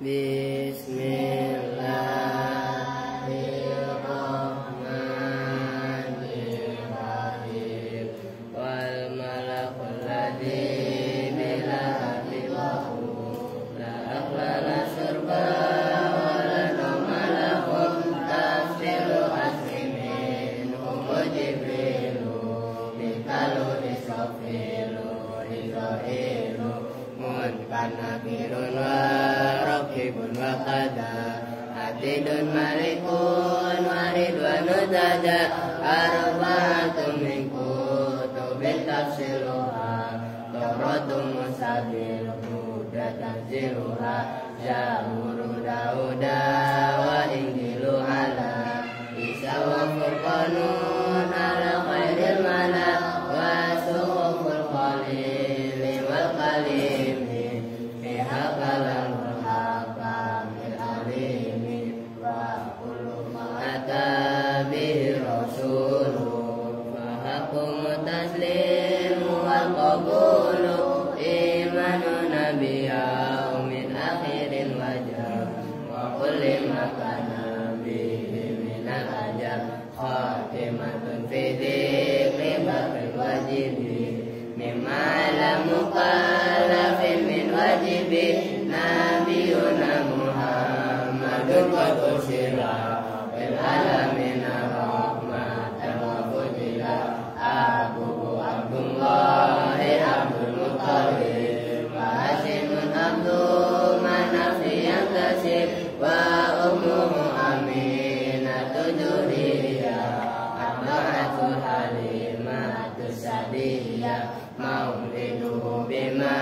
Bismillahirrahmanirrahim. Wal malakul ladzi bilahati wahu la aqlala surba wala nomalahum tafsiru aslimin humu jibrilu bikalu disofilu izoilu munkanakirun wa raqibun wa qada hatidun malikun waridwanu dada arba'atum min kutubin tafsiruha tawratum musabil huda tanziluha zaburu dauda wa injilu ala isa wa furqanun ala khairil mala wa suhuful qalili wal qalimi fiha kalamul hakamil alimi wa kullu ma ata bihi rasuluh wa hakum taslimu wal qabulu imanu nabiyyahu min akhirin wajah wa kulli makana bihi minal ajab khatimatun fi dhikri bakri wajibi mimma la mukallafin min wajibi nabiyuna muhammadun wa tursila bil alamina rahmatan wa fudila abu abdullahi abdul muttalib wa hasimun abdul manafi yang kasib wa ummuhu aminatu juriyah ammatul halimatus sadiyah mauliduhu bima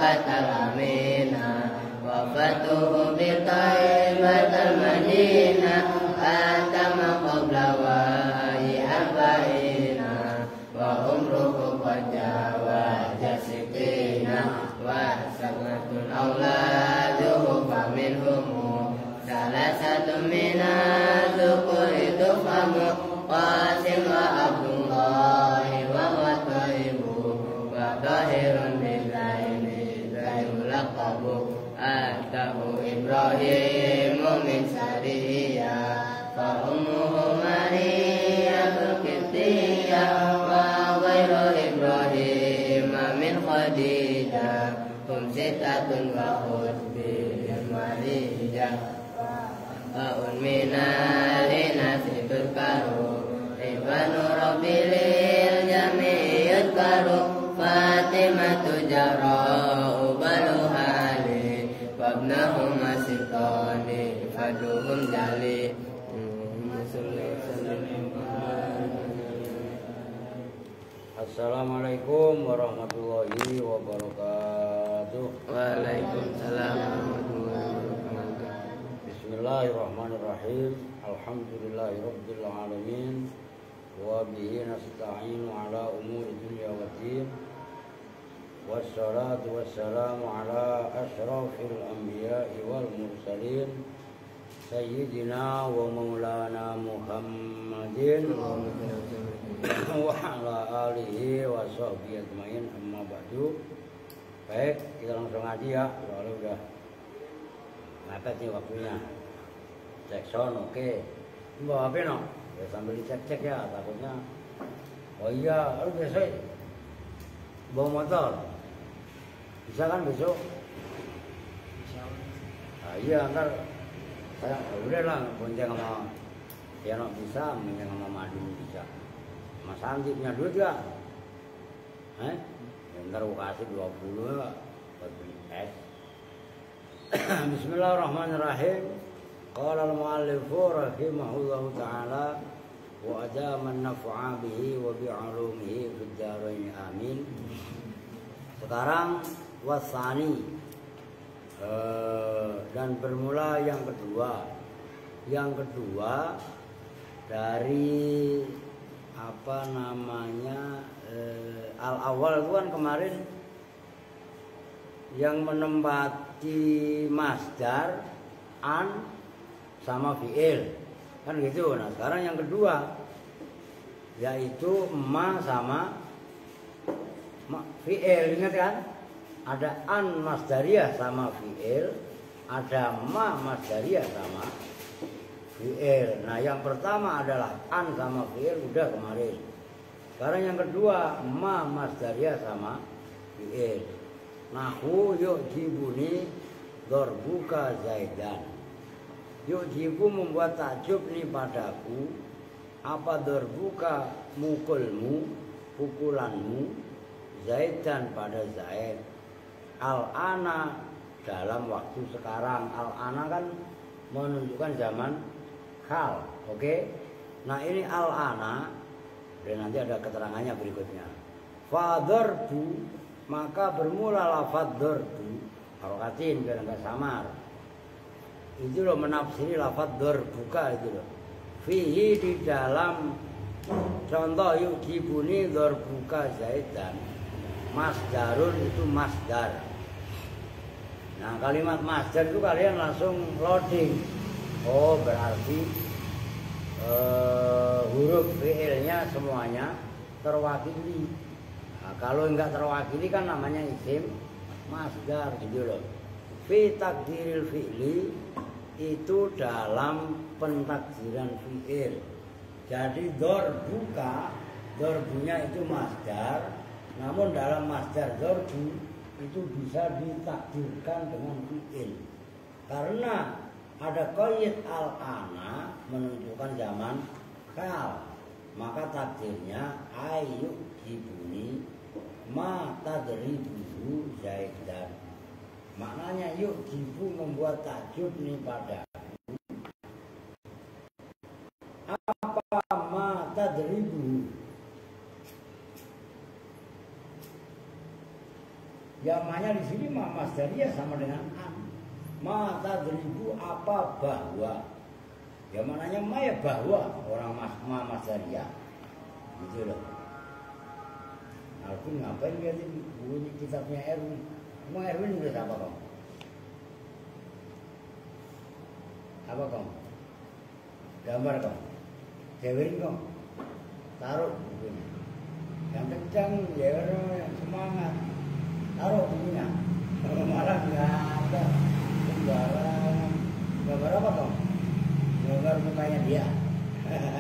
katal amina wafatuhu bitaibatal madinah atama qabla wahi arba'ina wa umruhu qad jawaza sittina wa sab'atun auladuhu faminhum salasatun minadukuri tufamu qasim wa abdullahi wa wataibu wa tahirun bilaini zairu laqabu atahu ibrahimu min sariyah fa ummuhu mariyatul qibtiyah wa ghairu ibrahim min khadijah hum sitatun wa khutbihim walijah wa unminali nasibul karu ibanu rabbilil jami'yut karu fatimatu jara'u baluhali wabnahum masikoni faduhum jali. Assalamualaikum warahmatullahi wabarakatuh. Waalaikumsalam warahmatullahi wabarakatuh. Bismillahirrahmanirrahim. Alhamdulillahirabbil alamin. Wa bihi nasta'inu ala umuri dunya waddin. Wassalatu wassalamu ala asyrafil anbiya'i wal mursalin sayyidina wa maulana Muhammadin wa ala alihi wa sahbihi ajmain, amma ba'du. Baik, kita langsung ngaji ya. Soalnya udah mepet nih waktunya. Cek sound oke. Bawa HP no? Ya sambil dicek-cek ya, takutnya. Oh iya, lu besok bawa motor. Bisa kan besok? Nah, iya, ntar saya udah lah bonceng sama Piano bisa, bonceng sama Madu bisa. Mas Santi punya duit gak? Ya, ntar aku kasih 20 ya, buat beli es. Bismillahirrahmanirrahim. Qala al-mu'allifu rahimahullahu ta'ala wa adaman naf'a bihi wa bi'alumihi fid dharain amin. Sekarang wasani, dan bermula yang kedua. Yang kedua dari apa namanya al-awal itu kan kemarin yang menempati masdar an sama fi'il kan gitu. Nah sekarang yang kedua yaitu ma sama fi'il. Ingat kan ada an masdariyah sama fi'il, ada ma masdariyah sama fi'il. Nah yang pertama adalah an sama fi'il udah kemarin. Sekarang yang kedua ma masdariyah sama fi'il. Nahu yu'jibuni dorbuka zaidan. Yu'jibu membuat takjub nih padaku. Apa dorbuka mukulmu, pukulanmu, zaidan pada Zaid. Al-ana dalam waktu sekarang. Al-ana kan menunjukkan zaman hal, oke? Nah ini al-ana dan nanti ada keterangannya berikutnya. Fadorbu maka bermula lafadz dorbu harokatin biar enggak samar. Itu loh menafsiri lafadz dorbuka itu loh. Fihi di dalam contoh yujibuni dorbuka zaidan. Masdarun itu masdar. Nah kalimat masdar itu kalian langsung loading. Oh berarti huruf fi'ilnya semuanya terwakili. Nah, kalau enggak terwakili kan namanya isim masdar gitu loh. Fi takdiril fi'li itu dalam pentakdiran fi'il. Jadi dorbuka, dorbunya itu masdar. Namun dalam masdar dorbu itu bisa ditakdirkan dengan fi'il. Karena ada qaid al-ana menunjukkan zaman hal. Maka takdirnya ayu jibuni ma tadribuhu zaidan. Maknanya yuk jibu membuat takjub nih pada apa ma tadribuhu. Yamanya di sini ma masdariyah sama dengan an. Ma tadribu apa bahwa. Ya maknanya ma ya bahwa orang ma masdariyah. Gitu loh. Alvin ngapain dia di buku kitabnya Erwin? Emang Erwin nulis apa kamu? Apa kamu? Gambar kamu? Jewerin kamu? Taruh bukunya. Yang kencang, yang semangat. Taruh bukunya. Kalau marah nggak ada. Sembarangan. Gambar apa kamu? Gambar mukanya dia.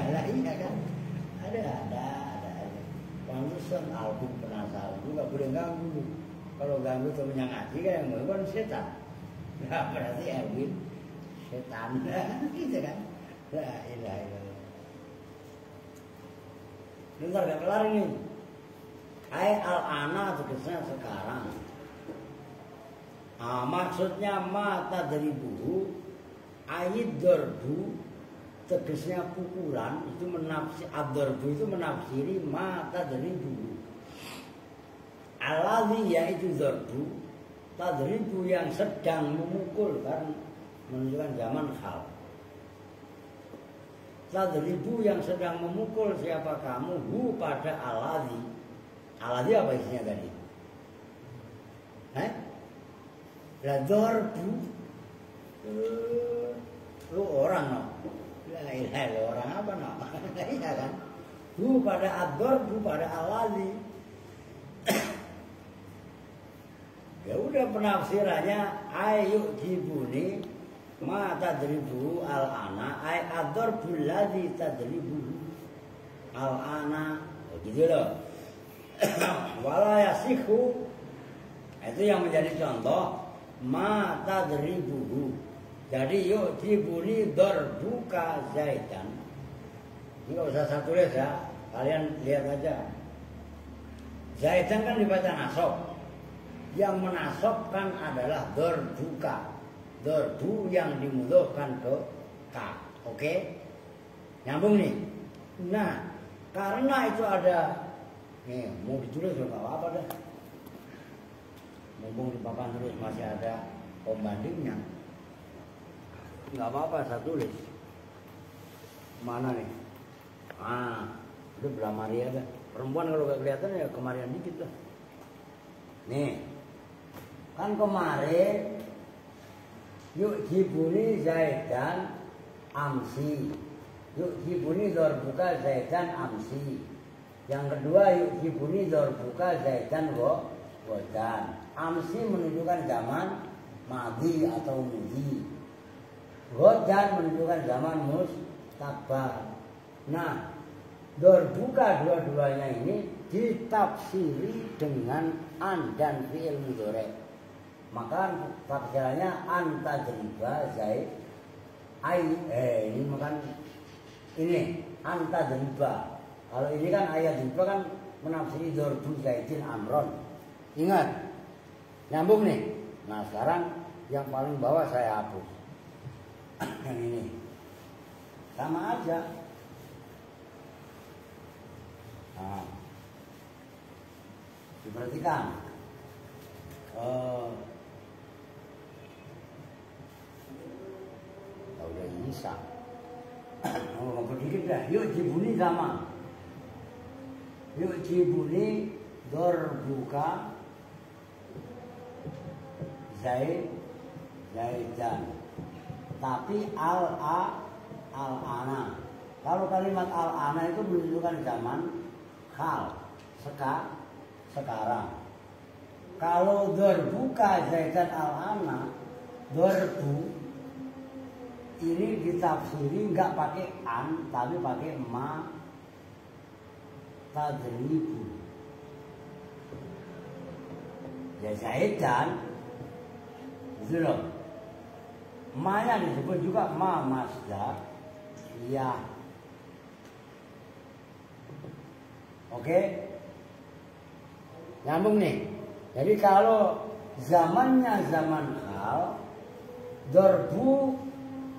Lah iya kan? Ada. Pantesan Alvin penasaran. Lu nggak boleh ganggu. Kalau ganggu temennya ngaji kan yang melakukan setan. Nah berarti Erwin setan. Gitu kan? La ilaha illallah. Bentar gak kelar ini. Ai al-ana tulisnya sekarang. Maksudnya mata dari buku ayid dorbu tegesnya pukulan itu menafsir ad-dorbu itu menafsiri mata dari buku. Alladhi yaitu dorbu tadribu yang sedang memukul kan menunjukkan zaman hal. Tadribu yang sedang memukul siapa kamu hu pada alladhi. Alladhi apa isinya tadi? La dorbu lu orang no. La ilaha illallah orang apa no? Iya kan? Hu pada ad-dorbu pada alladhi. Ya udah penafsirannya ayu jibuni ma tadribu al-ana ay ad-darbul ladzi tadribu al-ana. Begitu loh. Wala yasihu itu yang menjadi contoh ma tadribuhu. Jadi yuk jibuni darbuka zaidan. Ini enggak usah saya tulis ya. Kalian lihat aja. Zaidan kan dibaca nasab. Yang menasobkan adalah dorbuka. Dorbu yang dimudhohkan ke ka. Oke? Nyambung nih. Nah, karena itu ada nih, mau ditulis enggak apa-apa dah. Mumpung di papan tulis masih ada pembandingnya. Enggak apa-apa saya tulis. Mana nih? Itu belah Maria dah. Perempuan kalau gak kelihatan ya kemarian dikit lah. Nih. Kan kemarin yuk jibuni zaidan amsi. Yuk jibuni dorbuka zaidan amsi. Yang kedua yuk jibuni dorbuka zaidan godan. Amsi menunjukkan zaman madhi atau mudhi. Ghadan menunjukkan zaman mustakbal. Nah, dorbuka dua-duanya ini ditafsiri dengan an dan fi'il mudhari. Maka tafsirannya anta driba zaid ini makan ini anta driba. Kalau ini kan ayat driba kan menafsiri dorbu zaidin amron. Ingat, nyambung nih. Nah sekarang yang paling bawah saya hapus. Yang ini sama aja. Nah, diperhatikan. Udah bisa. Ngomong sedikit dah. Yuk jibuni sama. Yuk jibuni dorbuka zaidan. Tapi al-ana. Kalau kalimat al-ana itu menunjukkan zaman hal sekarang. Kalau dorbuka zaidan al-ana, dorbu ini ditafsiri nggak pakai an, tapi pakai ma tadribu. Ya zaidan, itu loh. Ma-nya disebut juga ma masdar. Ya. Oke. Nyambung nih. Jadi kalau zamannya zaman hal, dorbu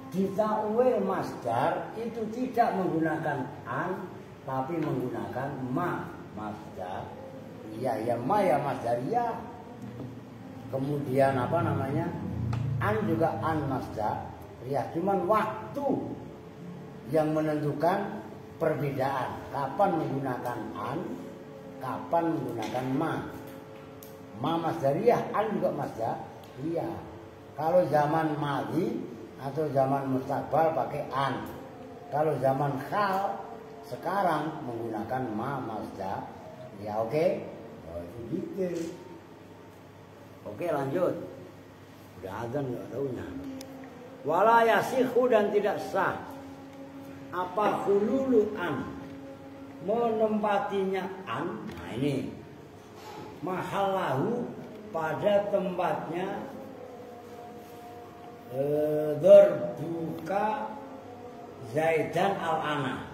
ditakwil masdar itu tidak menggunakan an, tapi menggunakan ma masdar. Iya, ya ma ya masdar ya. Kemudian apa namanya? An juga an masdar. Ya, cuman waktu yang menentukan perbedaan. Kapan menggunakan an, kapan menggunakan ma. Ma masdariyah, an juga masdar. Iya. Kalau zaman madhi atau zaman mustakbal pakai an. Kalau zaman hal sekarang menggunakan ma masdar. Ya oke. Oh, itu gitu. Oke lanjut. Udah azan nggak tahunya. Wala yasihu dan tidak sah. Apa hululu an menempatinya an. Nah ini mahallahu pada tempatnya dorbuka zaidan al-ana.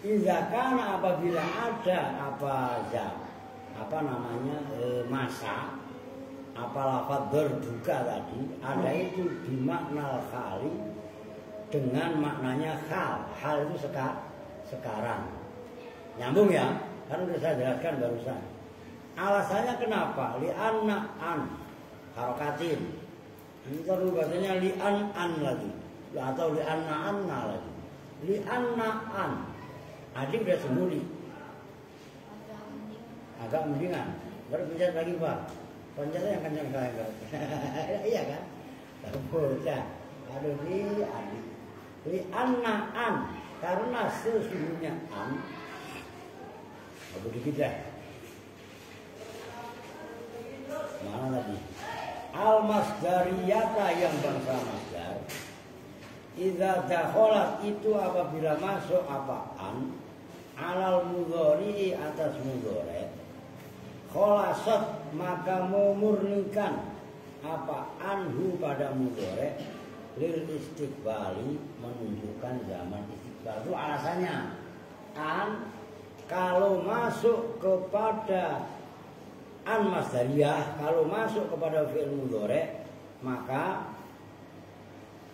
Izakana apabila ada masa apa lafaz dorbuka tadi ada itu dimakna khali dengan maknanya hal itu sekarang. Nyambung ya? Kan udah saya jelaskan barusan. Alasannya kenapa? Li'anna an harokatin. Ini terus bahasanya li'an lagi atau li'anna anna lagi. Li'anna an. Adik udah sembunyi. Agak mendingan. Baru pencet lagi Pak. Pencetnya yang kencang kayak iya kan? Bocah. Aduh ini adik. Li'anna an. Karena sesungguhnya an. Begitu ya. Mana lagi? Al-masdariyata yang bangsa masdar. Idza dakhalat itu apabila masuk apaan? Alal mudhari atas mudhari. Khalasat maka memurnikan apa anhu pada mudhari lil istiqbali menunjukkan zaman istiqbal. Itu alasannya. An kalau masuk kepada an masdariyah, kalau masuk kepada fi'il mudhari, maka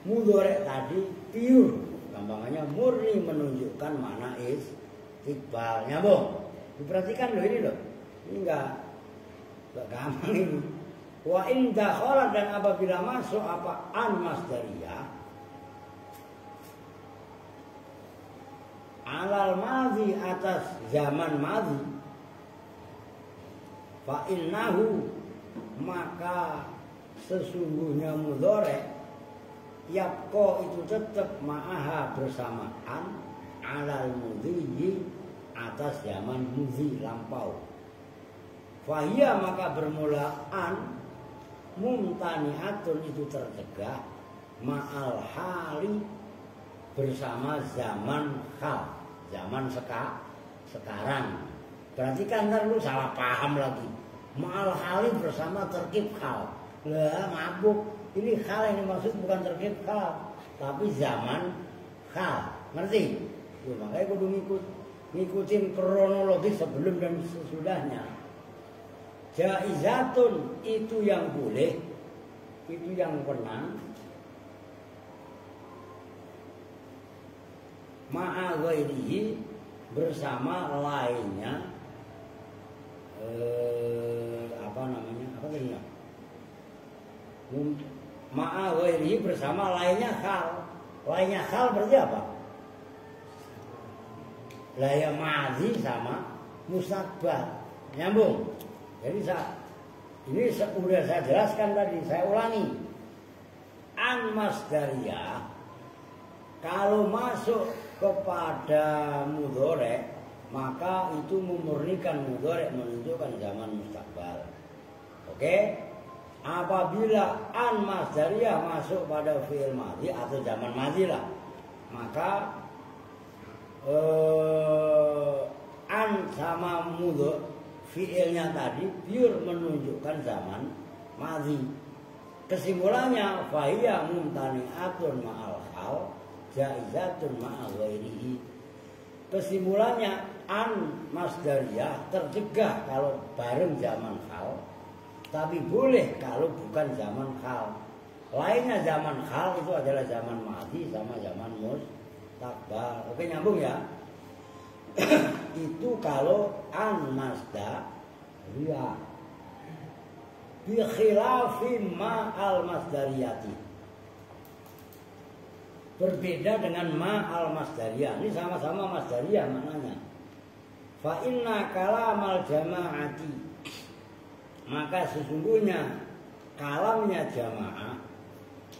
mudhari tadi pure, gampangannya murni menunjukkan makna istiqbal. Nyambung. Diperhatikan loh ini loh. Ini enggak gampang ini. Wa in dakhala dan apabila masuk apa an masdariyah alal madhi atas zaman madhi fa innahu maka sesungguhnya mudhari yapko itu tetap ma'aha bersamaan alal mudhi atas zaman mudhi lampau Fahiyya maka bermulaan mumtani'atun itu tercegah ma'al hali bersama zaman hal, zaman sekarang. Berarti kan ntar lu salah paham lagi. Ma'al hali bersama terkib hal. Lah mabuk. Ini hal yang dimaksud bukan terkib hal, tapi zaman hal. Ngerti? Tuh, makanya kudu ngikutin kronologi sebelum dan sesudahnya. Jaizatun itu yang boleh, itu yang pernah. Ma'a ghairihi bersama lainnya apa namanya? Apa tadi ya? Ma'a ghairihi bersama lainnya hal. Lainnya hal berarti apa? Laya madhi sama mustaqbal. Nyambung. Jadi ini sudah saya jelaskan tadi, saya ulangi. An masdariyah kalau masuk kepada mudhari maka itu memurnikan mudhari, menunjukkan zaman mustaqbal. Oke? Apabila an masdariyah masuk pada fi'il madhi atau zaman madhi lah, maka an sama mudhari fi'ilnya tadi pure menunjukkan zaman madhi. Kesimpulannya fahiyya mumtani'atun ma'al hal jaizatun ma'al ghairihi. Kesimpulannya an masdariyah tercegah kalau bareng zaman hal, tapi boleh kalau bukan zaman hal. Lainnya zaman hal itu adalah zaman madhi sama zaman mustaqbal. Oke, nyambung ya? Itu kalau an masdariyah bi khilafi ma al masdariyati. Berbeda dengan ma al masdariyah. Ini sama-sama masdariyah maknanya. Fa inna kalamal jama'ati, maka sesungguhnya kalamnya jamaah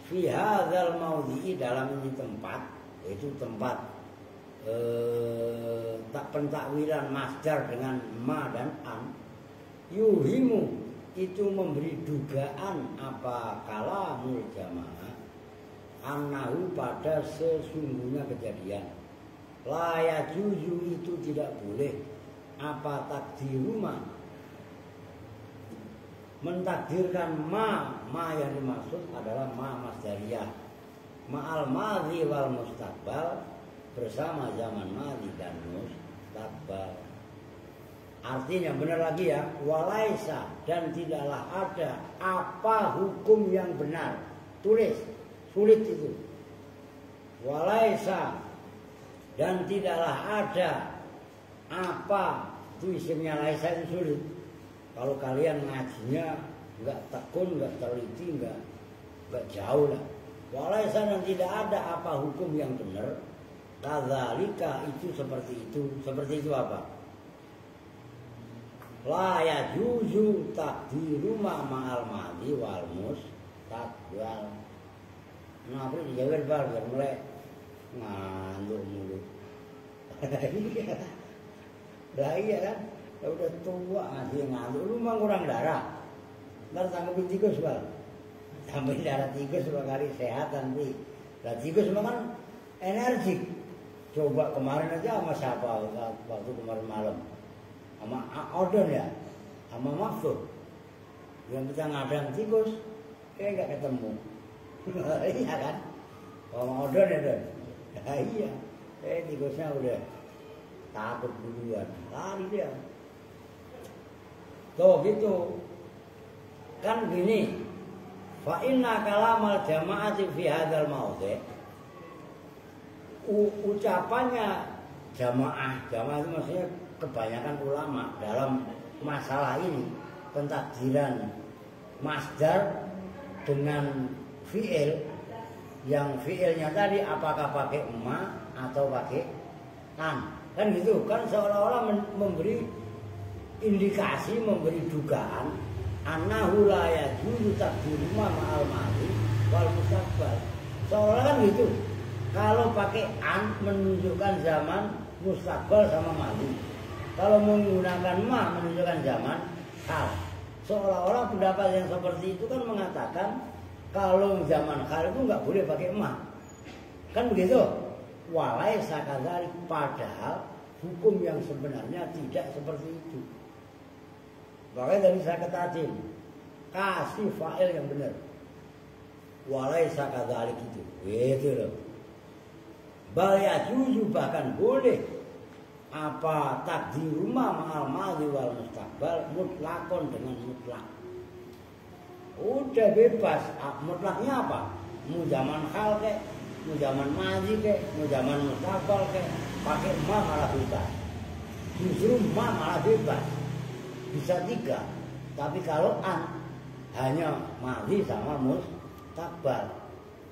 fi hadzal maudhi'i dalam ini tempat, yaitu tempat tak pentakwilan masdar dengan ma dan an, yuhimu itu memberi dugaan apa kalamul jamaah annahu pada sesungguhnya kejadian la yajuzu itu tidak boleh apa takdiru ma mentakdirkan ma yang dimaksud adalah ma masdariyah ma'al madhi wal mustaqbal bersama zaman madhi dan mustaqbal. Artinya benar lagi ya, walaisa dan tidaklah ada apa hukum yang benar. Tulis, sulit itu. Walaisa dan tidaklah ada apa, itu isimnya laisa itu sulit. Kalau kalian ngajinya nggak tekun, nggak teliti, nggak jauh lah. Walaisa dan tidak ada apa hukum yang benar. Kadzalika itu seperti itu. Seperti itu apa? La yajuzu takdiru ma'al madhi wal mustaqbal. Nah, apa dijawab bar biar mulai ngantuk mulu. Lah iya kan? Ya udah tua masih ngantuk. Lu mah kurang darah. Ntar tanggepin tikus bal. Tambahin darah tikus sekali sehat nanti. Lah tikus mah kan energik. Coba kemarin aja sama siapa waktu kemarin malam. Sama Odon ya, sama Mahfud yang kita ngadang tikus, nggak ketemu. Iya kan? Sama Odon ya Don. Iya, tikusnya udah takut duluan, lari dia. Tuh gitu, kan gini. Fa inna kalamal jama'ati fi hadzal mawdi'. Ucapannya jamaah itu maksudnya kebanyakan ulama dalam masalah ini pentakdiran masdar dengan fi'il, yang fi'ilnya tadi apakah pakai ma atau pakai an, kan gitu kan, seolah-olah memberi indikasi, memberi dugaan annahu la yajuzu takdiru ma'al madhi wal mustaqbal. Seolah kan gitu, kalau pakai an menunjukkan zaman mustaqbal sama madhi. Kalau menggunakan ma menunjukkan zaman hal. Seolah-olah pendapat yang seperti itu kan mengatakan kalau zaman hal itu nggak boleh pakai emas. Kan begitu? Walai sakadzalik, padahal hukum yang sebenarnya tidak seperti itu. Makanya tadi saya katakan kasih fa'il yang benar. Walai sakadzalik itu. Gitu loh. Bal yajuzu, bahkan boleh apa takdiru ma'al madhi wal mustaqbal mutlakon dengan mutlak. Udah bebas. Mutlaknya apa? Mau zaman hal kek, mau zaman madhi kek, mau zaman mustaqbal kek, pakai ma malah bebas. Justru ma malah bebas. Bisa tiga. Tapi kalau hanya madhi sama mustaqbal.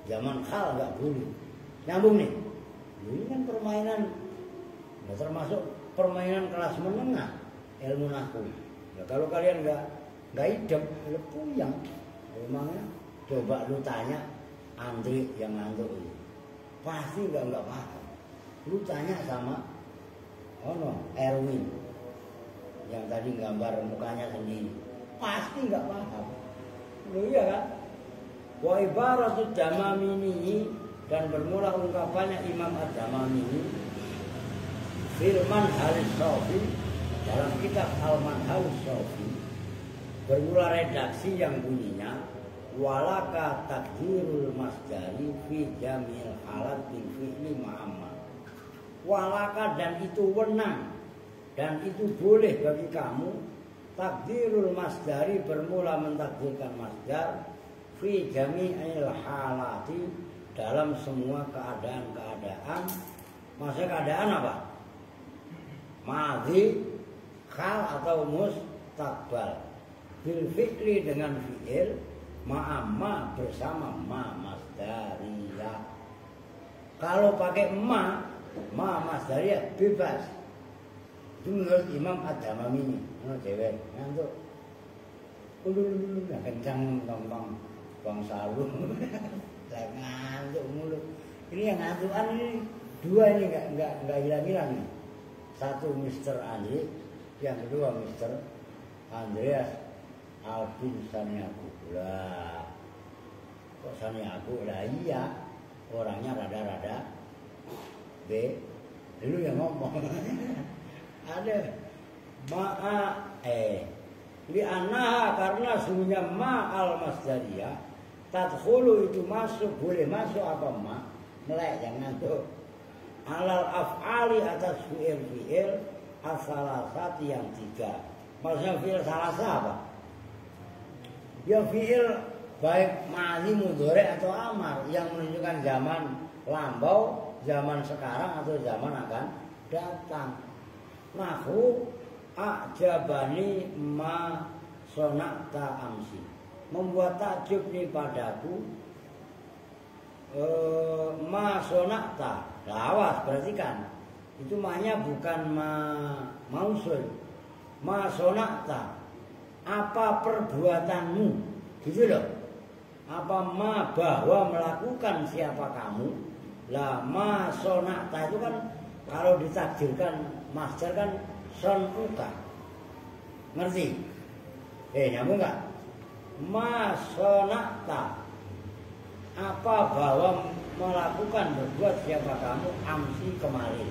Zaman hal nggak boleh. Nyambung nih. Ini kan permainan, nah, termasuk permainan kelas menengah ilmu nahwu. Nah, kalau kalian nggak hidup, ya puyang. Memangnya coba lu tanya Andri yang ngantuk ini, pasti nggak paham. Lu tanya sama Erwin yang tadi gambar mukanya sendiri, pasti nggak paham. Lu iya kan? Wa ibaratut Damamini, dan bermula ungkapannya Imam Ad-Damamini Firman Al-Sofi dalam kitab Al-Manhal Sofi, bermula redaksi yang bunyinya walaka takdirul masdari fi jamil halat bil fi'li ma'amma. Walaka, dan itu wenang dan itu boleh bagi kamu takdirul masdari, bermula mentakdirkan masdar fi jami'il halati, dalam semua keadaan-keadaan. Maksudnya keadaan apa? Madhi, hal atau mustaqbal. Bil fi'li, dengan fi'il, ma'amma, bersama ma masdariyah. Kalau pakai ma masdariyah bebas. Itu menurut Imam Ad-Damamini. Cewek ngantuk. Kencang tong bang salu. Ngantuk mulu. Ini yang ngantukan ini dua, ini nggak hilang nih. Satu Mr. Andri, yang kedua Mr. Andreas Albin Saniaku. Lah, kok Saniaku? Lah iya, orangnya rada-rada B. Dulu yang ngomong. Ada li'annaha, karena sungguhnya ma'al masdariyah tadkhulu, itu masuk, boleh masuk apa ma? Melek, jangan tuh. Alal af'ali, atas fi'il as-salasati, yang tiga. Maksudnya fi'il salasa apa? Ya fi'il baik madhi, mudhari atau amar, yang menunjukkan zaman lampau, zaman sekarang atau zaman akan datang. Nahu a'jabani ma sonakta amsi, membuat takjub nih padaku ma sonakta. Lawas, berarti kan itu mahnya bukan mausul. Ma sonakta, apa perbuatanmu, gitu loh. Apa ma, bahwa melakukan siapa kamu. Lah ma sonakta itu kan kalau ditakdirkan masdar kan sonuka, ngerti? Nyambung nggak? Ma sonakta, apa bahwa melakukan, berbuat siapa kamu amsi, kemarin.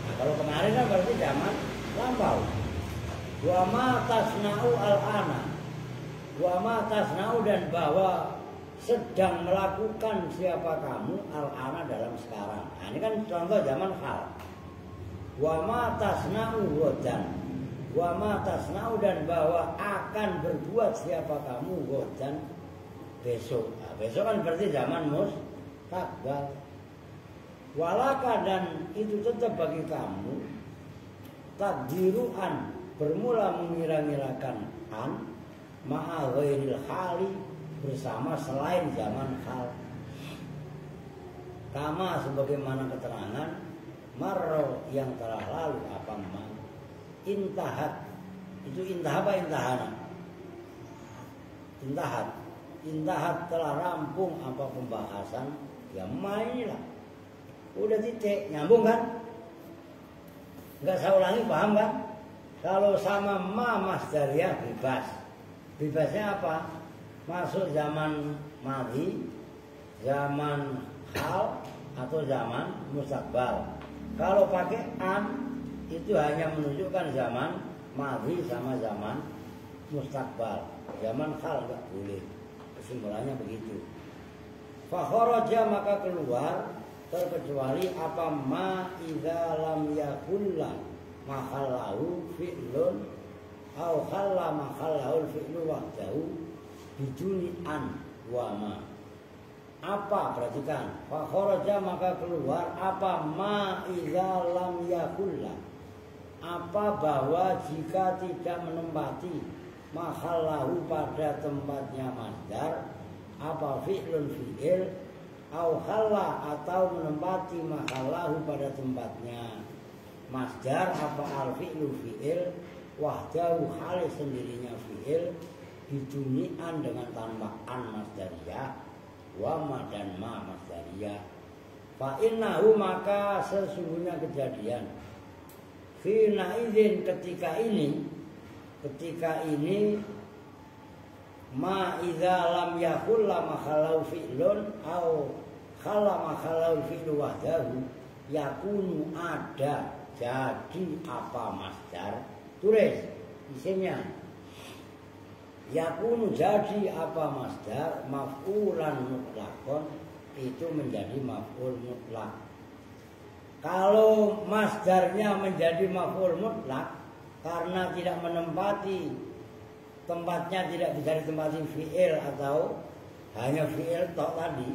Nah, kalau kemarin kan berarti zaman lampau. Wa ma tasna'u al-ana, wa ma tasna'u, dan bahwa sedang melakukan siapa kamu al-ana, dalam sekarang. Nah, ini kan contoh zaman hal. Wa ma tasna'u ghadan, wa ma tasna'u, dan bahwa akan berbuat siapa kamu ghadan, besok. Nah, besok kan berarti zaman mustaqbal. Walaka, dan itu tetap bagi kamu takdiruan, bermula mengira-ngirakan an ma'a ghairil hali, bersama selain zaman hal. Kama, sebagaimana keterangan marro, yang telah lalu apa ma. Intahat, itu intah apa intahana? Intahat telah rampung apa pembahasan, ya mainlah. Udah titik, nyambung kan? Enggak saya ulangi, paham kan? Kalau sama ma masdariyah bebas. Bebasnya apa? Masuk zaman madhi, zaman hal, atau zaman mustaqbal. Kalau pakai an itu hanya menunjukkan zaman madhi sama zaman mustaqbal. Zaman hal enggak boleh. Kesimpulannya begitu. Fa kharaja maka keluar terkecuali apa ma idza lam yakulla mahallahu fi'lun au khalla mahallahu fi'lu wahdahu biduni an wa ma. Apa perhatikan, fa kharaja maka keluar apa ma idza lam yakulla, apa bahwa jika tidak menempati mahallahu pada tempatnya masdar, apa fi'lun fi'il au khalla atau menempati mahallahu pada tempatnya masdar, apa al fi'lu fi'il wahdahu hal sendirinya fi'il bidunian dengan tanpa an masdariyah wa ma dan ma masdariyah. Fa innahu maka sesungguhnya kejadian fina idzin ketika ini ma idza lam yakul la makhalau fi'lun au khala makhalau fi'lu wahdahu yakunu ada jadi apa masdar. Tulis isimnya. Yakunu jadi apa masdar maf'ulan mutlaqon itu menjadi maf'ul mutlak. Kalau masdarnya menjadi maf'ul mutlak karena tidak menempati tempatnya, tidak bisa ditempati fi'il atau hanya fi'il tok tadi,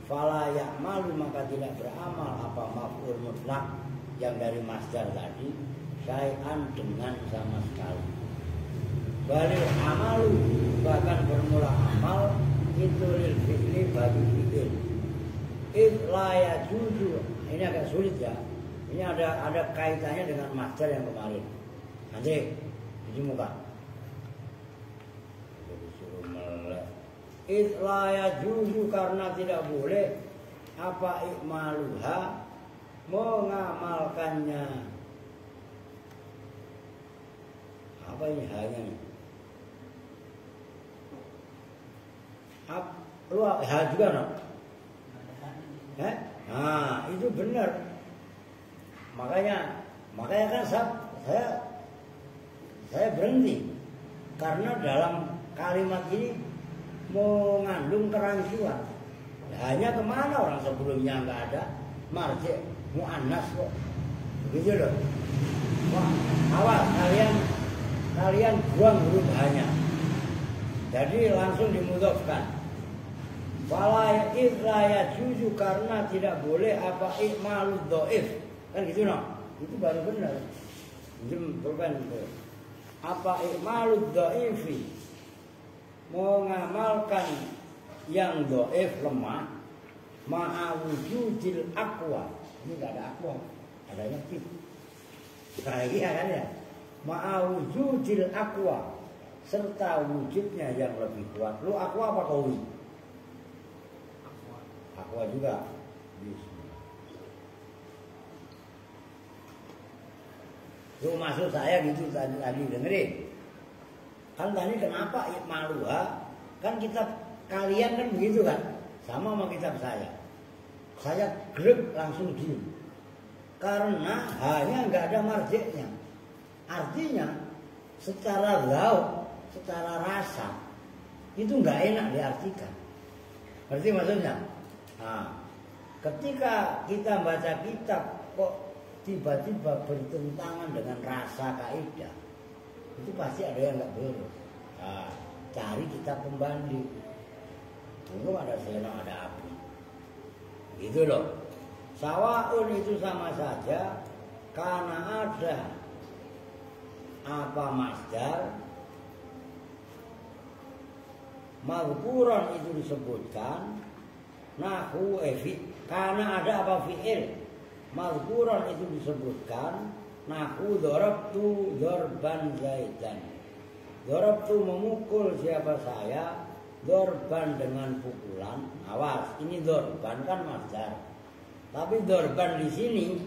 fala ya'malu maka tidak beramal apa maf'ul mutlak yang dari masdar tadi syai'an dengan sama sekali. Balil amalu bahkan bermula amal itu lil fi'li bagi fi'il. La yajuzu, ini agak sulit ya. Ini ada kaitannya dengan masdar yang kemarin. Nanti di muka. Disuruh melek. La yajuzu karena tidak boleh apa ikmaluha mengamalkannya. Apa ini hanya nih? Lu ha juga no? Nah itu benar. Makanya kan saya berhenti karena dalam kalimat ini mengandung kerancuan. Hanya kemana orang sebelumnya nggak ada marji muannas kok, begitu loh. Wah, awas kalian buang huruf hanya. Jadi langsung dimudhofkan. Fala idza juju karena tidak boleh apa ikmalud dhaif. Kan gitu no. Itu baru benar. Bukan itu. Apa ikmalud dhaifi mengamalkan yang dhaif lemah ma'a wujudil aqwa. Ini enggak ada aqwa, adanya tip. Kayak gini kan ya. Ma'a wujudil aqwa serta wujudnya yang lebih kuat. Lu aqwa apa qawi? Aqwa juga. Lu maksud saya gitu tadi dengerin. Kan tadi kenapa ikmaluha? Kan kitab kalian kan begitu kan? Sama kitab saya. Saya grek langsung diem. Karena hanya nggak ada marjeknya. Artinya secara lauk, secara rasa itu nggak enak diartikan. Berarti maksudnya? Nah, ketika kita baca kitab kok tiba-tiba bertentangan dengan rasa kaidah, itu pasti ada yang nggak beres. Nah, cari kitab pembanding. Belum ada selena, ada api. Gitu loh. Sawaun itu sama saja karena ada apa masdar mazkuran itu disebutkan nahu efi karena ada apa fi'il mazkuran itu disebutkan nahu darabtu darban zaidan. Darabtu memukul siapa saya, dorban dengan pukulan. Awas, ini dorban kan masdar. Tapi dorban di sini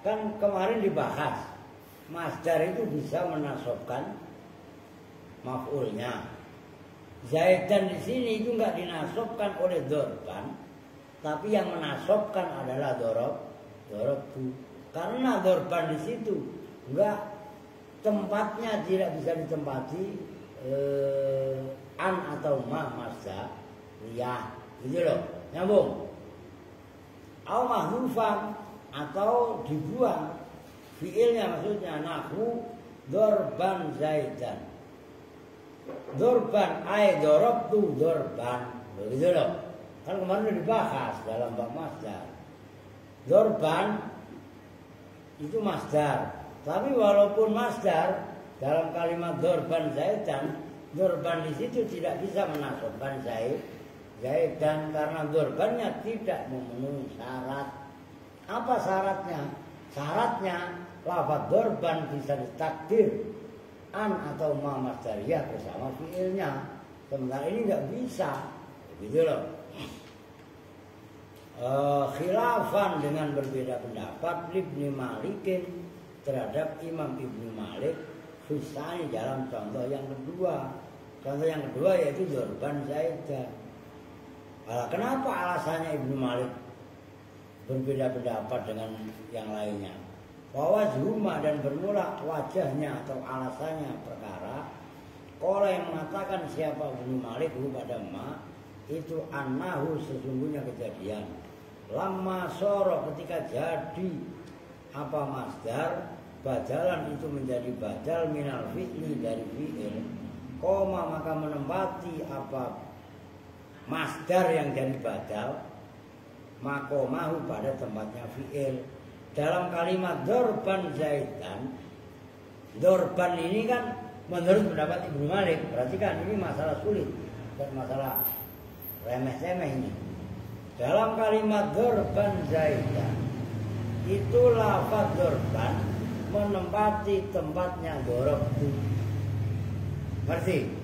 kan kemarin dibahas masdar itu bisa menasobkan maf'ulnya. Zaidan di sini itu enggak dinasobkan oleh dorban, tapi yang menasobkan adalah dorobtu. Karena dorban di situ enggak, tempatnya tidak bisa ditempati an atau ma masdar ya, gitu loh, nyambung. Au mahdhufan atau dibuang fiilnya, maksudnya nahwu dorban zaidan. Dorban ay dorobtu dorban, begitu loh. Kan kemarin sudah dibahas dalam bab masdar. Dorban itu masdar, tapi walaupun masdar dalam kalimat dorban zaidan, dorban di situ tidak bisa menasobkan zaidan karena dorbannya tidak memenuhi syarat. Apa syaratnya? Syaratnya lafaz dorban bisa ditakdir an atau ma masdariyah bersama fiilnya. Sementara ini nggak bisa, begitu loh. Khilafan dengan berbeda pendapat Ibnu Malikin terhadap Imam Ibnu Malik fisani dalam contoh yang kedua. Contoh yang kedua yaitu dorban zaidan. Kenapa alasannya Ibnu Malik berbeda pendapat dengan yang lainnya? Wajhuma dan bermula wajahnya atau alasannya perkara kalau yang mengatakan siapa Ibnu Malik pada ma itu annahu sesungguhnya kejadian lama soro ketika jadi apa masdar badalan itu menjadi badal minal fi'li dari fi'il koma maka menempati apa masdar yang jadi badal makomahu pada tempatnya fi'il. Dalam kalimat dorban zaidan, dorban ini kan menurut pendapat Ibnu Malik, berarti kan ini masalah sulit, bukan masalah remeh-temeh ini. Dalam kalimat dorban zaidan, itu lafaz dorban menempati tempatnya dorobtu. Ngerti?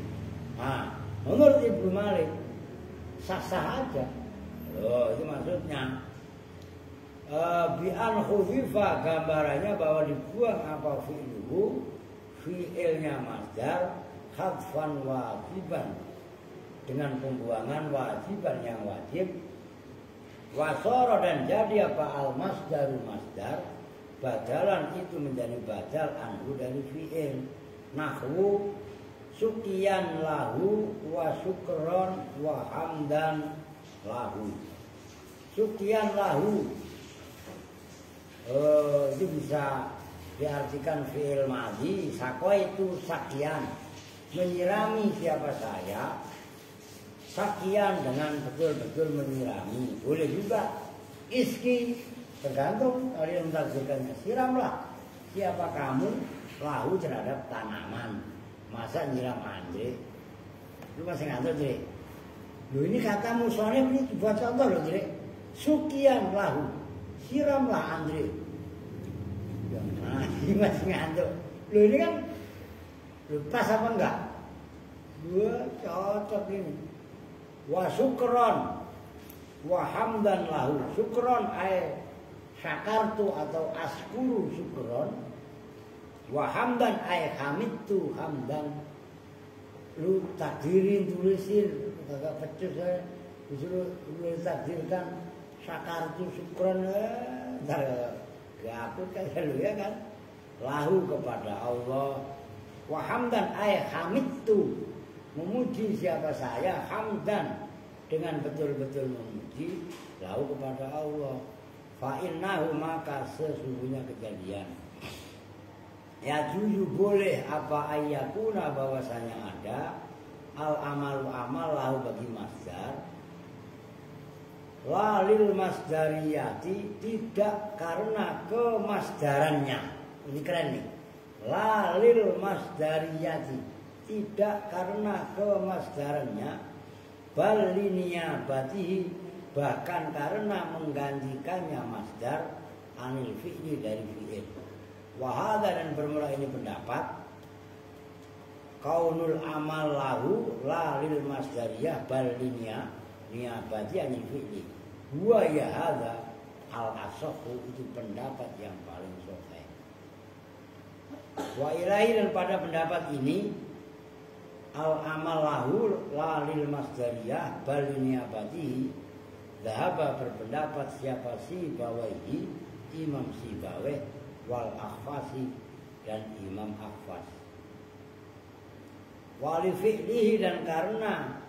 Nah, menurut Ibnu Malik sah-sah aja. Loh, itu maksudnya bi'an khufifa gambarannya bahwa dibuang apa fi'luhu fi'ilnya masdar khadfan wajiban dengan pembuangan wajiban yang wajib wasoro dan jadi apa al masdaru masdar badalan itu menjadi badal anhu dari fi'il nahwu sukian lahu wa syukron wa hamdan lahu. Sukian lahu itu bisa diartikan fi'il madhi. Sako itu sakian, menyirami siapa saya. Sakian dengan betul-betul menyirami. Boleh juga iski, tergantung kalian mentafsirkannya. Siramlah siapa kamu lahu terhadap tanaman. Masa nyiram Andre? Lu masih ngantuk, Dre? Lu ini kata musoalnya ini buat contoh loh, Dre. Sukian lahu, siramlah Andre. Nah, ini masih ngantuk. Lu ini kan lepas apa enggak? Gua cocok ini. Wa syukron wa hamdan lahu. Syukron ay syakartu atau askuru syukron. Wa hamdan ay hamidtu hamdan. Lu takdirin tulisin kagak pecus saya. Disuruh lu takdirkan syakartu syukron gak kan lu ya kan lahu kepada Allah wa hamdan ay hamidtu memuji siapa saya hamdan dengan betul-betul memuji lahu kepada Allah fa innahu maka sesungguhnya kejadian ya juju boleh apa ayyakuna bahwasanya ada al amalu amal lahu bagi masdar lalil masdariyati tidak karena kemasdarannya. Ini keren nih. Lalil masdariyati tidak karena kemasdarannya bal liniyabatihi bahkan karena menggantikannya masdar anil fi'li dari fi'il. Wahada dan bermula ini pendapat kaunul amal lahu lalil masdariyah bal niyabati anil fi'li. Huwa ya hadza al-asahhu itu pendapat yang paling sahih. Wa ilahi dan pada pendapat ini al amal lahu la lil masdariyah bal niabati dhahaba berpendapat siapa si bawahi Imam Sibaweh wal Akhfasi dan Imam Akhfas. Wali fi'lihi dan karena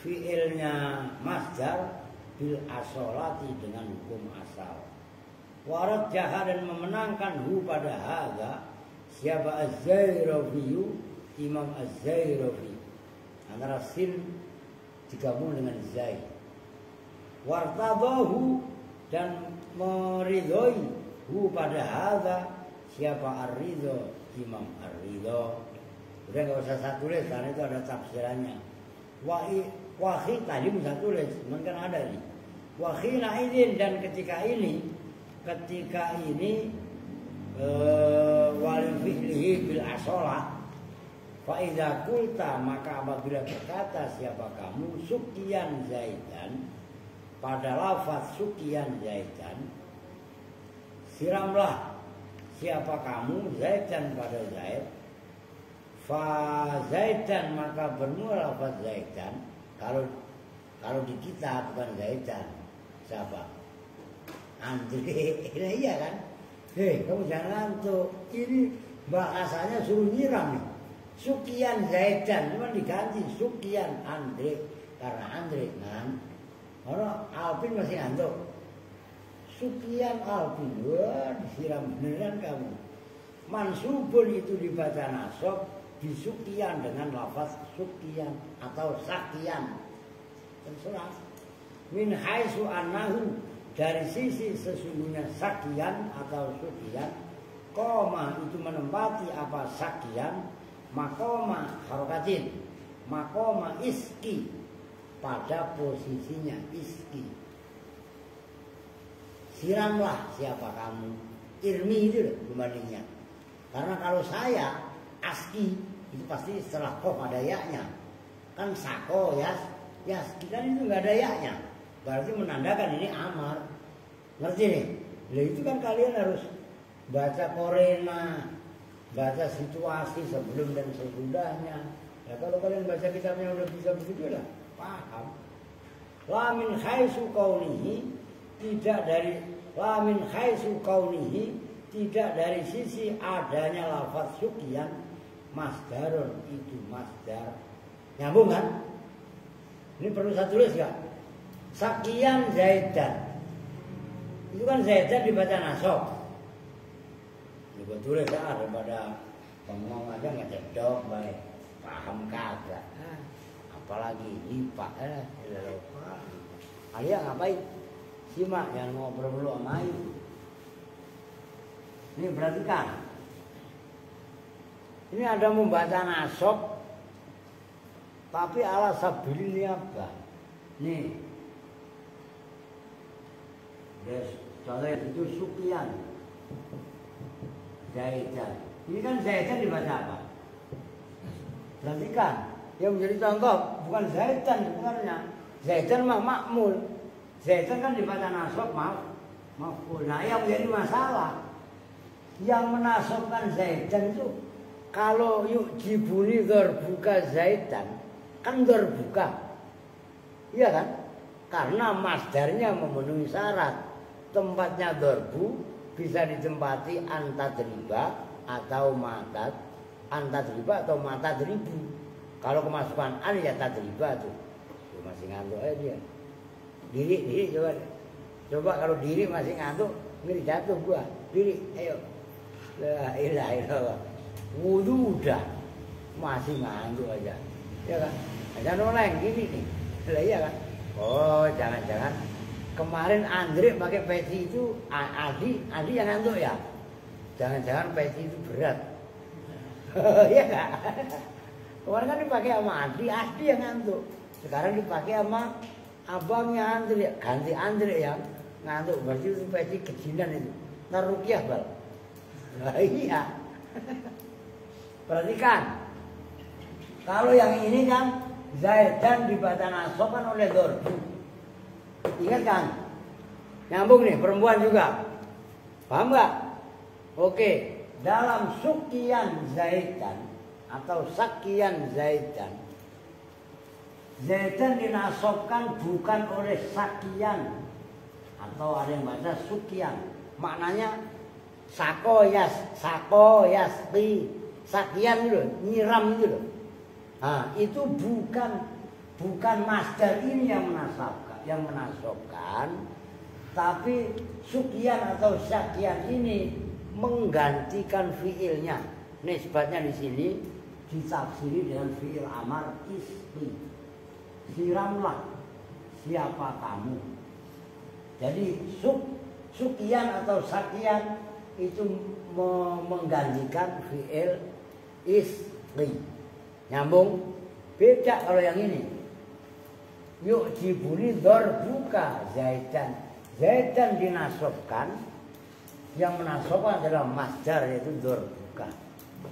fi'ilnya masdar bil asolati dengan hukum asal. Warat jaha dan memenangkan hu pada hadza siapa Az-Zairafi, Imam Az-Zairafi. Antara sin digabung dengan zai. Wartadahu dan meridhoi hu pada hadza siapa Ar-Ridho, Imam Ar-Ridho. Udah nggak usah saya tulis karena itu ada tafsirannya. Wahi tadi bisa tulis, mungkin ada nih. Wahina idin dan ketika ini wal fi'lihi bil asolah. Fa idza qulta maka apabila berkata siapa kamu sukian zaidan pada lafaz sukian zaidan siramlah siapa kamu zaidan pada zaid. Fa zaidan maka bermula lafaz zaidan kalau di kita bukan zaidan siapa? Andre, iya kan? Hei, kamu jangan ngantuk. Ini bahasanya suruh nyiram nih. Sukian zaidan cuma diganti sukian Andre karena Andre kan. Orang Alvin masih ngantuk. Sukian Alvin, wah disiram beneran kamu. Mansubun itu dibaca nasab disukian dengan lafaz sukian atau sakian. Terserah. Min haitsu annahu dari sisi sesungguhnya sakian atau sukian, koma itu menempati apa sakian, makoma harokatin, makoma iski pada posisinya iski. Siramlah siapa kamu, irmi itu loh pembandingnya. Karena kalau saya aski itu pasti setelah kof ada yaknya, kan sako ya kita itu nggak ada yaknya. Berarti menandakan ini amar. Ngerti nih? Nah itu kan kalian harus baca korena, baca situasi sebelum dan sesudahnya. Ya kalau kalian baca kitabnya udah bisa begitu lah, paham. La min haitsu kaunihi tidak dari la min haitsu kaunihi tidak dari sisi adanya lafaz sukian masdarun itu masdar. Nyambung kan? Ini perlu saya tulis gak? Sakian zaidan. Itu kan zaidan dibaca nasab. Coba tulis ya daripada ngomong aja nggak cedok baik. Paham kagak? Apalagi IPA lupa. Alia ngapain? Simak jangan ngobrol dulu sama Ayu. Ini perhatikan. Ini ada membaca nasab tapi ala sabilil niabah. Nih. Contohnya itu sukian zaidan. Ini kan zaidan dibaca apa? Perhatikan. Yang menjadi contoh bukan zaidan sebenarnya. Zaidan mah makmul. Zaidan kan dibaca nasab maf'ul. Nah yang menjadi masalah yang menasabkan zaidan itu kalau yuk jibuni terbuka zaidan kan terbuka. Iya kan? Karena masdarnya memenuhi syarat. Tempatnya dorbu bisa ditempati antadriba atau matat, antadriba atau matadribu. Kalau kemasukan an ya tadriba tuh. Tuh masih ngantuk aja dia. Diri coba kalau diri masih ngantuk, ngeri jatuh gua. Diri, ayo. La ilaha illallah. Wudu udah masih ngantuk aja. Ya kan? Jangan oleng gini nih. Lah iya kan? Oh, jangan-jangan kemarin Andre pakai peci itu Adi yang ngantuk ya? Jangan-jangan peci itu berat. Iya enggak? Kemarin kan dipakai sama Adi yang ngantuk. Sekarang dipakai sama abangnya Andre, ganti Andre yang ngantuk. Berarti itu peci kejinan itu. Ntar rukiah bal. Nah, iya. Perhatikan. Kalau yang ini kan zaidan dibaca nasab kan oleh dorbu. Ingat kan? Nyambung nih perempuan juga. Paham nggak? Oke. dalam sukian Zaidan atau sakian Zaidan. Zaidan dinasobkan bukan oleh sakian atau ada yang baca sukian. Maknanya sakoyas, sakian itu loh, nyiram itu loh. Nah, itu bukan masdar ini yang menasobkan, tapi sukian atau sakian ini menggantikan fiilnya. Nisbatnya di sini ditafsiri dengan fiil amar isqi. Siramlah siapa kamu. Jadi sukian atau sakian itu menggantikan fiil isqi. Nyambung? Beda kalau yang ini. Yuk jibuni dorbuka Zaidan. Zaidan dinasobkan. Yang menasobkan adalah masdar yaitu dorbuka.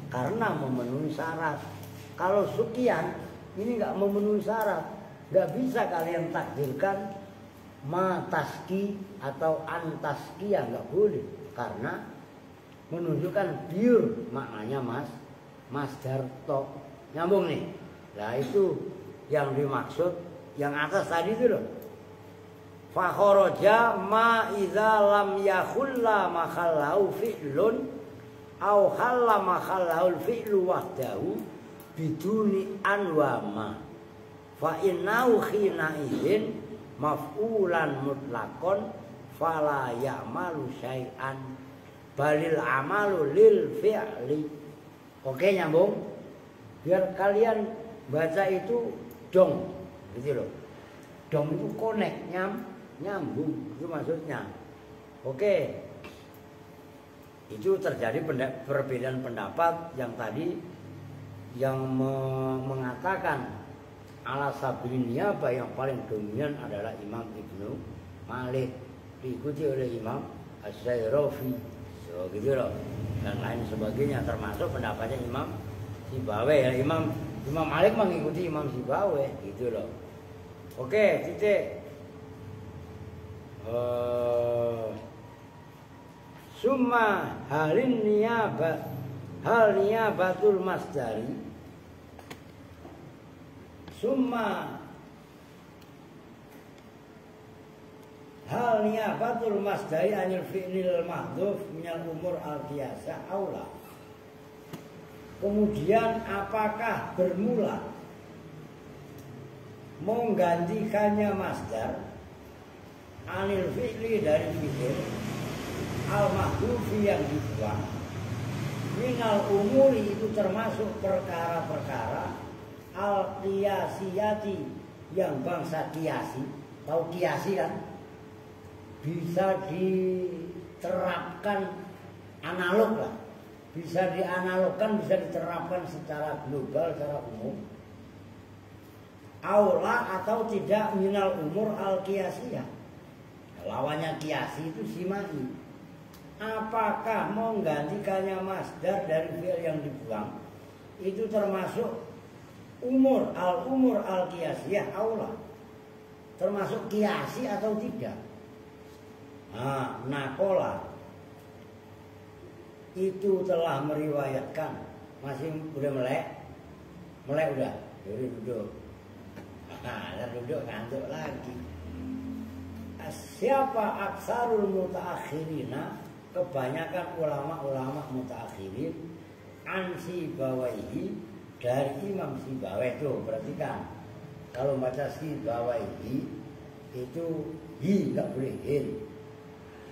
Karena memenuhi syarat. Kalau sukian ini nggak memenuhi syarat. Nggak bisa kalian takdirkan mataski atau antaskia, nggak boleh. Karena menunjukkan pure maknanya masdar to. Nyambung nih. Nah itu yang dimaksud yang atas tadi itu loh. Fa kharaja ma idza lam yakhulla makhallahu fi'lun au halla makhallahu fi'lu wahdahu biduni anwama. Fa innahu khina idzin maf'ulan mutlaqon fala ya'malu syai'an balil amalu lil fi'li. Oke, nyambung? Biar kalian baca itu dong, gitu loh. Dong itu connect, nyambung, itu maksudnya. Oke. Itu terjadi perbedaan pendapat yang tadi yang mengatakan ala sabilin niyabah yang paling dominan adalah Imam Ibnu Malik, diikuti oleh Imam Asy-Syairafi. So, gitu loh. Dan lain sebagainya termasuk pendapatnya Imam Sibawayh ya. Imam Malik mengikuti Imam Sibawayh gitu loh. Oke, titik. Summa hal niyabatul masdari. Summa hal niyabatul masdari anil fi'lil mahdhuf minal umur al-qiyasa aula. Kemudian apakah bermula menggantikannya masdar anil fi'li dari fi'il al-mahdhufi yang dibuang minal umuri itu termasuk perkara-perkara al-qiyasiyati yang bangsa kiasi. Tahu kiasi kan? Bisa diterapkan analog lah. Bisa dianalogkan, bisa diterapkan secara global, secara umum. Aula atau tidak minal umur al-qiyasiyah. Lawannya kiasi itu simai. Apakah menggantikannya masdar dari fi'il yang dibuang itu termasuk umur al-qiyasiyah aula? Termasuk kiasi atau tidak? Nah, nakola itu telah meriwayatkan. Masih udah melek udah, jadi duduk. Nah, duduk ngantuk lagi. Siapa aksarul mutaakhirina, kebanyakan ulama-ulama mutaakhirin an Sibawayhi dari Imam Sibawayh. Tuh perhatikan, kalau baca Sibawayhi itu hi nggak boleh hin,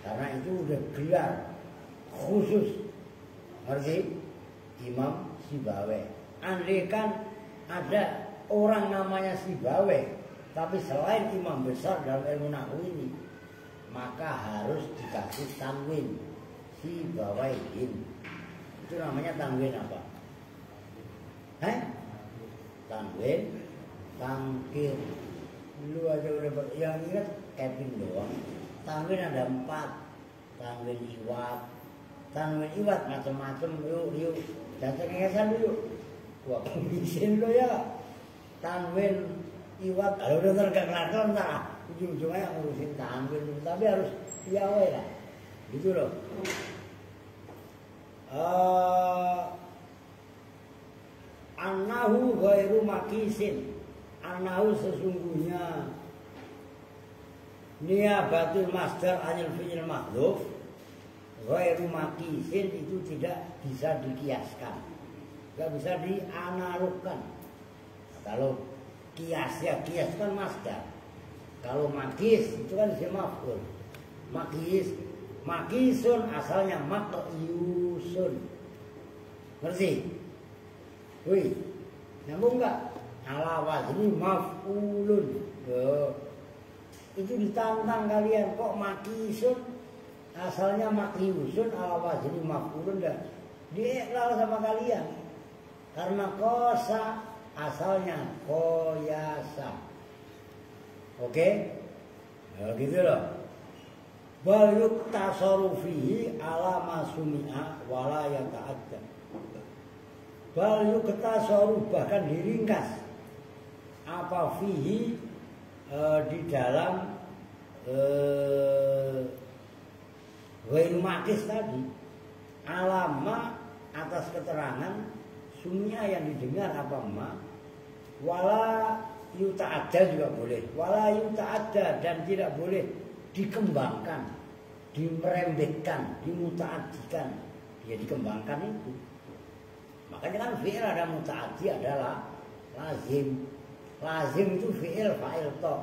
karena itu udah gelar khusus. Ngerti? Imam Sibawayh. Andai kan ada orang namanya Sibawayh, tapi selain imam besar dalam ilmu nahwu ini, maka harus dikasih tanwin Sibawayhin. Itu namanya tanwin apa? Tanwin tangkir. Lu aja udah yang ingat Kevin doang. Tanwin ada 4. Tanwin iwat. Tanwin iwat macam-macam. Yuk datang ngesan dulu. Wah, bisin lo ya. Tanwin iwat. Kalau udah tergak kelar entah. Ujung-ujungnya ngurusin tanwin. Tapi harus piawai lah. Gitu loh. Annahu ghairu makisin. Annahu sesungguhnya niyabatul masdar anil fi'il mahdhuf ghairu makisin itu tidak bisa dikiaskan. Tidak bisa dianalogkan. Kalau kias ya kias kan masdar. Kalau makis itu kan isim maf'ul. Makisun asalnya makyusun. Ngerti? Wih, nyambung enggak? Ala wazni maf'ulun. Itu ditantang kalian kok makisun asalnya makyusun ala wazni maf'ulun enggak? Diiklal sama kalian. Karena kosa asalnya koyasa. Oke? Ya gitu loh. Bal yuktasaru fihi ala ma sumi'a wala yata'adda. Bal yuktasaru bahkan diringkas apa fihi di dalam ghairu makis tadi alama atas keterangan sumi'a yang didengar apa ma wala yuta'adda juga boleh. Wala yuta'adda dan tidak boleh dikembangkan, dimerembekkan, dimuta'addikan. Ya dikembangkan itu. Makanya kan fi'il ada muta'addi adalah lazim. Lazim itu fi'il fa'il toh.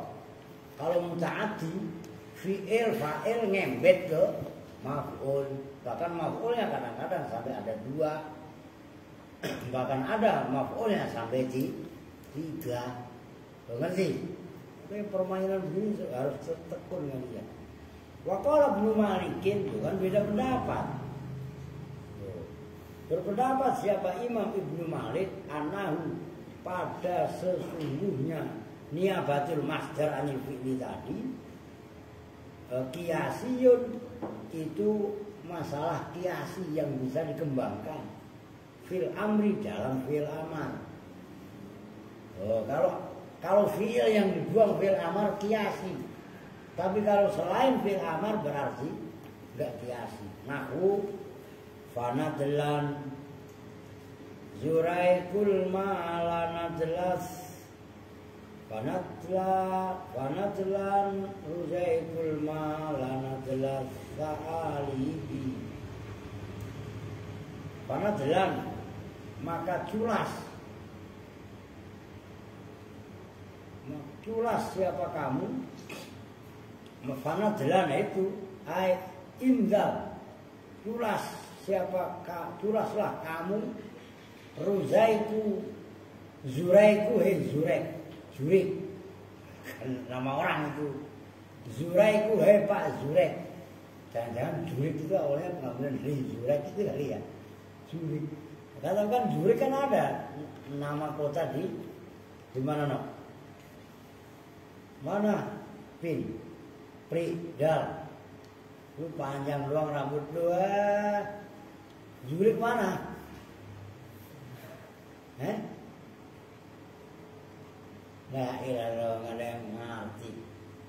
Kalau muta'addi fi'il fa'il ngembet ke maf'ul. Bahkan maf'ulnya kadang-kadang sampai ada 2. Bahkan ada maf'ulnya sampai 3. Ngerti? Tapi permainan begini harus tekun kalian. Waqala Ibnu Malikin itu kan beda pendapat. Berpendapat siapa Imam Ibnu Malik anahu pada sesungguhnya niyabatul masdar anil fi'li tadi kiasiyun itu masalah kiasi yang bisa dikembangkan fil amri dalam fil amar. Kalau fi'il yang dibuang fi'il amar kiasi. Tapi kalau selain fi'il amar berarti enggak kiasi. Nahwu fanadlan zuraikul ma'alanadlas fanadlan ruzaikul ma'alanadlas sa'alibi. Fanadlan maka culas siapa kamu? Fanadlan itu indal. Culaslah kamu Ruzaiku Zuraiku Zurek nama orang itu Zuraiku Pak Zurek. Jangan-jangan Zurek itu awalnya pengambilan dari Zurek itu kali ya. Zurek. Kalau kan Zurek kan ada nama kota di mana no? Mana? Dal. Lu panjang doang rambut lu. Zurek mana? Nah, ilah nggak ada yang ngerti.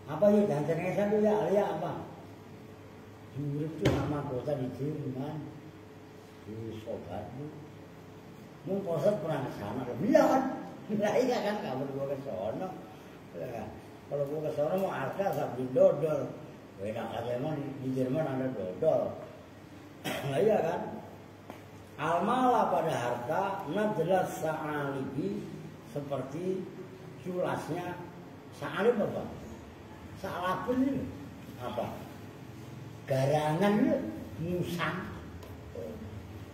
Apa ya? Jangan cengesan dulu ya, alia apa? Zurek itu nama kota di Jerman. Di sobat lu. Mau posat pernah ke sana? Belum. Nah, iya kan kamu gua ke sono. Kalau gua ke sono mau arka sambil dodol. Enak aja emang di Jerman ada dodol. Nah, iya kan? Almala pada harta nadlas sa'alibi seperti culasnya sa'alib apa? Sa'alabun itu apa? Garangan itu musang.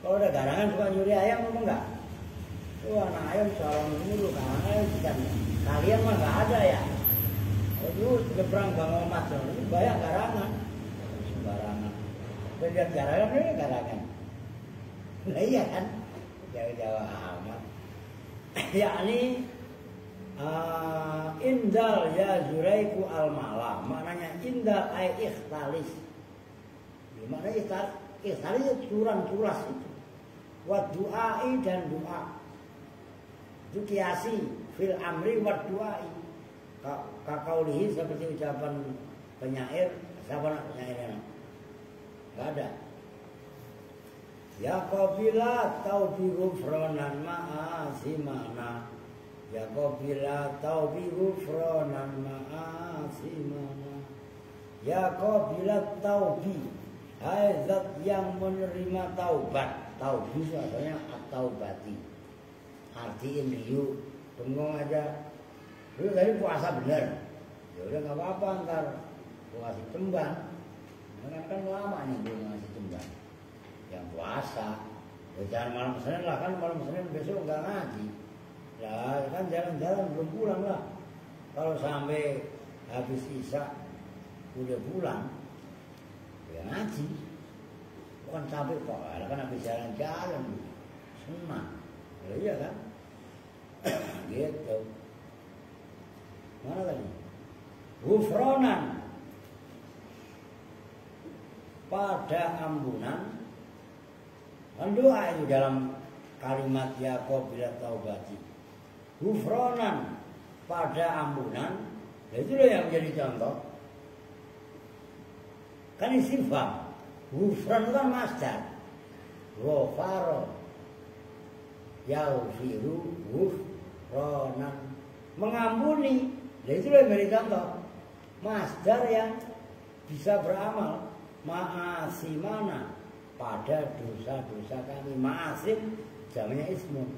Kalau ada garangan suka nyuri ayam apa enggak? Anak ayam seorang mulu kan kalian mah enggak ada ya. Itu gebrang Bang Omat itu banyak garangan. Sembarangan. Lihat garangan ini garangan. Nah iya kan, jauh-jauh amat. Yakni indal ya zuraiku al-mala. Maknanya indal ay ikhtalis. Maknanya ikhtalis itu culas itu. Wa du'ai dan doa. Itu kiasi fil amri wa du'ai. Kakaulihi seperti ucapan penyair. Siapa nak penyairnya? Enggak ada. Ya qabila taubi ghufranan ma'asimana. Ya qabila taubi ghufranan ma'asimana. Ya qabila taubi, hai zat yang menerima taubat. Taubi itu artinya at-taubati. Artiin liu, bengong aja. Lu tadi puasa bener. Ya udah nggak apa-apa, ntar gua kasih cemban. Kan lama nih gua ngasih cemban. Yang puasa, ya jangan malam Senin lah, kan malam Senin besok nggak ngaji. Lah kan jalan-jalan belum pulang lah. Kalau sampai habis isya udah pulang, ya ngaji. Bukan capek kok, kan habis jalan-jalan, senang. Ya iya kan? Gitu. Mana tadi? Ghufranan, pada ampunan. Kan doa itu dalam kalimat ya qabila taubati. Ghufranan, pada ampunan. Nah, itu yang menjadi contoh. Kan istifham. Ghufran itu kan masdar. Ghafara yaghfiru ghufranan, mengampuni. Nah, itu yang menjadi contoh. Masdar yang bisa beramal. Ma'asimana, pada dosa-dosa kami. Ma'asim jamanya ismun.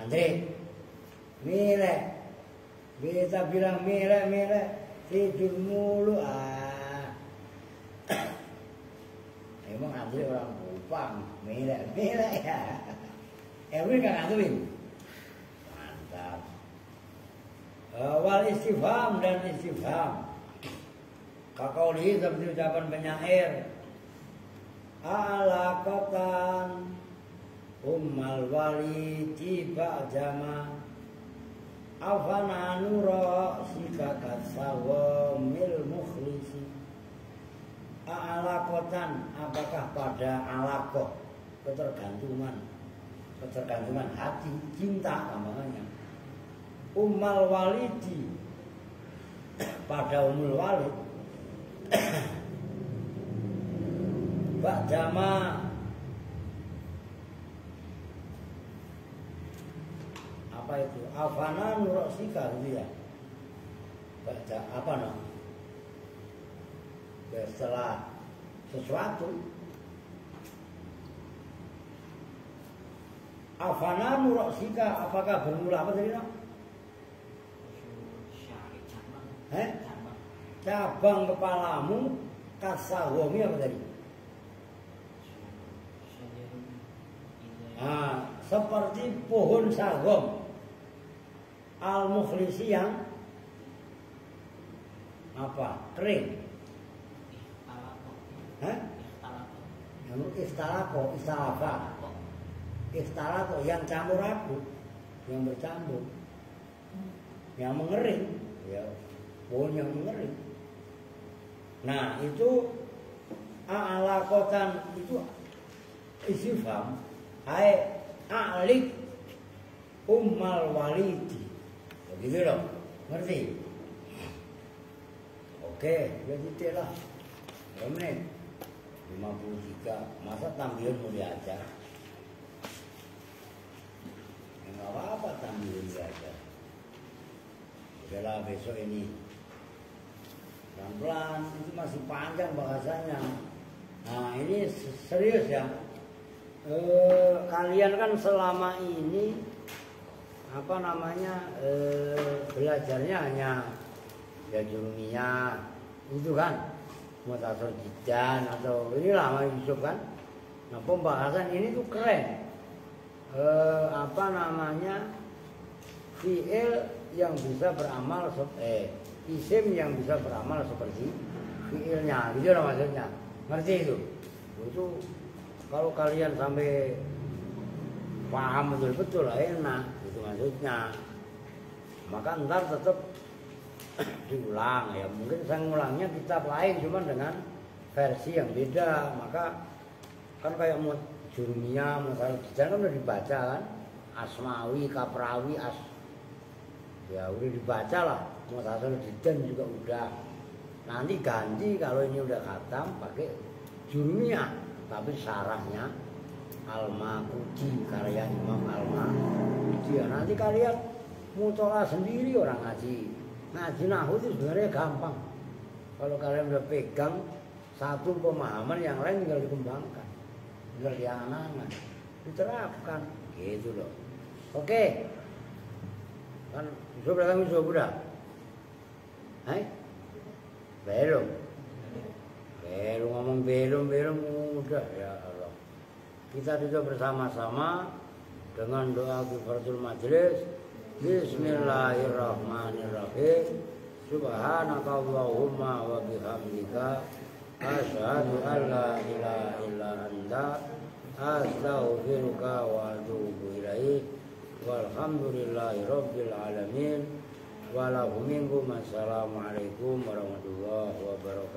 Andre, milek. Kita bilang milek, tidur mulu. Emang Andre orang Kupang, milek ya. Erwin gak ngatuin. Mantap. Wal istifham dan istifham. Kakauli seperti ucapan penyair. Alaqatan ummal walidi ba'jama afana nura sikakat sawamil mukhlisi. Alaqatan, apakah pada alaqah, ketergantungan hati, cinta namanya. Ummal walidi, pada umul walid. Ba'dama, apa itu? Afana nurosika gitu ya. Baca apa no? Setelah sesuatu. Afana nurosika, apakah bermula apa tadi no? Cabang kepalamu kasahomi apa tadi? Seperti pohon sagom al-mukhlisi yang apa? Kering. Istalako yang campur aduk, yang bercampur, yang mengering, ya, pohon yang mengering. Nah itu a'lakotan itu istifham. Hai a'lik ummal walidi. Begitu dong, ngerti? Oke, begitu lah. Berapa menit? 53. Masa tampilan mau diajar? Enggak apa-apa tampilan diajar. Udahlah besok ini pelan-pelan, itu masih panjang bahasanya. Nah ini serius ya. Kalian kan selama ini apa namanya belajarnya hanya ya jurumiyah itu kan, mutasor jidan atau ini lama Yusuf kan. Nah pembahasan ini tuh keren. Apa namanya fiil yang bisa beramal isim yang bisa beramal seperti fiilnya, gitu lah maksudnya. Ngerti itu? Itu kalau kalian sampai paham betul-betul lah enak, itu maksudnya. Maka ntar tetap diulang ya. Mungkin saya ngulangnya kitab lain cuma dengan versi yang beda. Maka kan kayak jurumiyah, musajidan kan udah dibaca kan. Asmawi, Kaprawi, ya udah dibaca lah. Musajidan juga udah. Nanti ganti kalau ini udah khatam pakai jurumiyah. tapi syarahnya Al-Maghudi karya Imam Al-Maghudi. Ya, nanti kalian mutolak sendiri orang ngaji. Ngaji nahwu itu sebenarnya gampang. Kalau kalian udah pegang satu pemahaman, yang lain tinggal dikembangkan, tinggal diangan, diterapkan, gitu loh. Oke, kan sudah kami sudah, belum ngomong belum udah ya Allah. Kita duduk bersama-sama dengan doa kifaratul majelis. Bismillahirrahmanirrahim. Subhanakallahumma wa bihamdika asyhadu an la ilaha illa anta astaghfiruka wa atubu ilaik. Walhamdulillahi rabbil alamin. Wa lahum minkum assalamualaikum warahmatullahi wabarakatuh.